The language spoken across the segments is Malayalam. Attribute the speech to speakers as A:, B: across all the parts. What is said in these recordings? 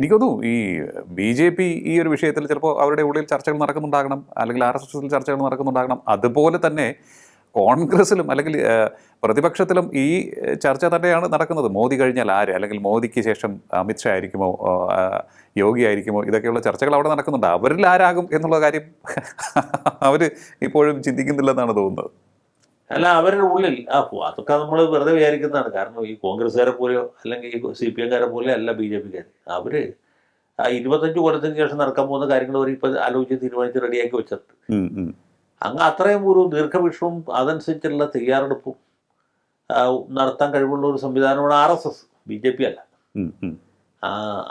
A: എനിക്ക് തോന്നുന്നു ഈ BJP ഈ ഒരു വിഷയത്തിൽ ചിലപ്പോൾ അവരുടെ ഉള്ളിൽ ചർച്ചകൾ നടക്കുന്നുണ്ടാകണം, അല്ലെങ്കിൽ RSSൽ ചർച്ചകൾ നടക്കുന്നുണ്ടാകണം. അതുപോലെ തന്നെ കോൺഗ്രസിലും അല്ലെങ്കിൽ പ്രതിപക്ഷത്തിലും ഈ ചർച്ച തന്നെയാണ് നടക്കുന്നത്. മോദി കഴിഞ്ഞാൽ ആര്, അല്ലെങ്കിൽ മോദിക്ക് ശേഷം അമിത്ഷാ ആയിരിക്കുമോ, യോഗി ആയിരിക്കുമോ, ഇതൊക്കെയുള്ള ചർച്ചകൾ അവിടെ നടക്കുന്നുണ്ട്. അവരിൽ ആരാകും എന്നുള്ള കാര്യം അവർ ഇപ്പോഴും ചിന്തിക്കുന്നില്ലെന്നാണ് തോന്നുന്നത്.
B: അല്ല, അവരുടെ ഉള്ളിൽ അതൊക്കെ നമ്മൾ വെറുതെ വിചാരിക്കുന്നതാണ്. കാരണം ഈ കോൺഗ്രസ്സുകാരെ പോലെയോ അല്ലെങ്കിൽ ഈ CPM-കാരെ പോലെ അല്ല BJP-കാർ. അവർ 25 കൊല്ലത്തിന് ശേഷം നടക്കാൻ പോകുന്ന കാര്യങ്ങൾ അവർ ഇപ്പോൾ ആലോചിച്ച് തീരുമാനിച്ച് റെഡിയാക്കി വെച്ചിട്ടുണ്ട്. അങ്ങ് അത്രയും ഒരു ദീർഘവീക്ഷണവും അതനുസരിച്ചുള്ള തയ്യാറെടുപ്പും നടത്താൻ കഴിവുള്ള ഒരു സംവിധാനമാണ് RSS, BJP അല്ല.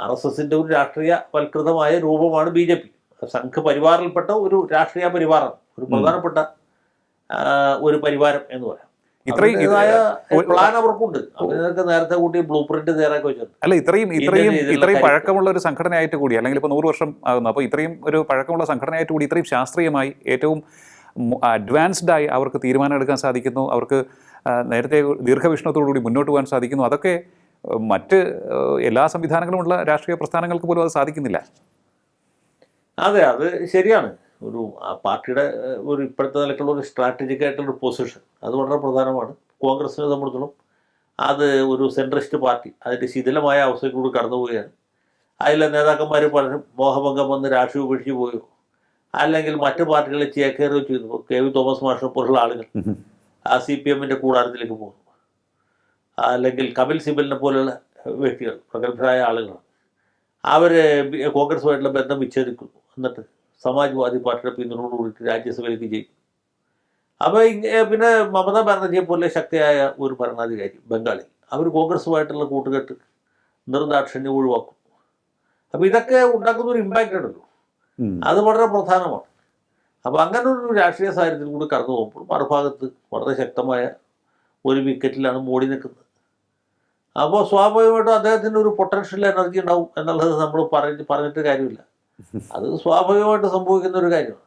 B: RSSന്റെ ഒരു രാഷ്ട്രീയവൽകൃതമായ രൂപമാണ് BJP. സംഘ് പരിവാറിൽപ്പെട്ട ഒരു രാഷ്ട്രീയ പരിവാറാണ്, ഒരു പ്രധാനപ്പെട്ട ഒരു പരിവാരം എന്ന് പറയാം. പ്ലാൻ അവർക്കുണ്ട്. അവർക്ക് നേരത്തെ കൂട്ടി ബ്ലൂ പ്രിന്റ് തയ്യാറാക്കി വെച്ചിട്ടുണ്ട്.
A: അല്ല, ഇത്രയും പഴക്കമുള്ള ഒരു സംഘടനയായിട്ട് കൂടി, അല്ലെങ്കിൽ ഇപ്പോൾ 100 വർഷം ആകുന്നു, അപ്പോൾ ഇത്രയും ഒരു പഴക്കമുള്ള സംഘടനയായിട്ട് കൂടി ഇത്രയും ശാസ്ത്രീയമായി ഏറ്റവും അഡ്വാൻസ്ഡായി അവർക്ക് തീരുമാനം എടുക്കാൻ സാധിക്കുന്നു, അവർക്ക് നേരത്തെ ദീർഘവീക്ഷണത്തോടുകൂടി മുന്നോട്ട് പോകാൻ സാധിക്കുന്നു. അതൊക്കെ മറ്റ് എല്ലാ സംവിധാനങ്ങളുമുള്ള രാഷ്ട്രീയ പ്രസ്ഥാനങ്ങൾക്ക് പോലും അത് സാധിക്കുന്നില്ല.
B: അതെ, അത് ശരിയാണ്. ഒരു പാർട്ടിയുടെ ഒരു ഇപ്പോഴത്തെ നിലക്കുള്ള ഒരു സ്ട്രാറ്റജിക് ആയിട്ടുള്ളൊരു പൊസിഷൻ അത് വളരെ പ്രധാനമാണ്. കോൺഗ്രസിനെ സംബന്ധിച്ചിടത്തോളം അത് ഒരു സെൻട്രിസ്റ്റ് പാർട്ടി അതിൻ്റെ ശിഥിലമായ അവസ്ഥയിലൂടെ കടന്നു പോവുകയാണ്. അതിലെ നേതാക്കന്മാർ പലരും മോഹഭംഗം വന്ന് രാഷ്ട്രീയം ഉപേക്ഷിച്ച് പോയോ, അല്ലെങ്കിൽ മറ്റു പാർട്ടികളെ ചേക്കേറി ചെയ്തു. KV തോമസ് മാഷിനെ പോലുള്ള ആളുകൾ CPM-ന്റെ കൂടാരത്തിലേക്ക് പോകുന്നു. അല്ലെങ്കിൽ കപിൽ സിബലിനെ പോലുള്ള വ്യക്തികൾ, പ്രഗത്ഭരായ ആളുകളാണ്. അവർ കോൺഗ്രസുമായിട്ടുള്ള ബന്ധം വിച്ഛേദിക്കുന്നു. എന്നിട്ട് സമാജ്വാദി പാർട്ടിയുടെ പിന്തുണയോടുകൂടിയിട്ട് രാജ്യസഭയിലേക്ക് ജയിക്കും. അപ്പോൾ പിന്നെ മമതാ ബാനർജിയെ പോലെ ശക്തിയായ ഒരു ഭരണാധികാരി ബംഗാളിൽ, അവർ കോൺഗ്രസുമായിട്ടുള്ള കൂട്ടുകെട്ട് നിർദാക്ഷിണ്യം ഒഴിവാക്കും. അപ്പോൾ ഇതൊക്കെ ഉണ്ടാക്കുന്ന ഒരു ഇമ്പാക്റ്റ് ഉണ്ടല്ലോ, അത് വളരെ പ്രധാനമാണ്. അപ്പോൾ അങ്ങനെ ഒരു രാഷ്ട്രീയ സാഹചര്യത്തിൽ കൂടി കടന്നു പോകുമ്പോൾ മറുഭാഗത്ത് വളരെ ശക്തമായ ഒരു വിക്കറ്റിലാണ് മോഡി നിൽക്കുന്നത്. അപ്പോൾ സ്വാഭാവികമായിട്ടും അദ്ദേഹത്തിന് ഒരു പൊട്ടൻഷ്യൽ എനർജി ഉണ്ടാവും എന്നുള്ളത് നമ്മൾ പറഞ്ഞിട്ട് കാര്യമില്ല. അത് സ്വാഭാവികമായിട്ട് സംഭവിക്കുന്ന ഒരു കാര്യമാണ്.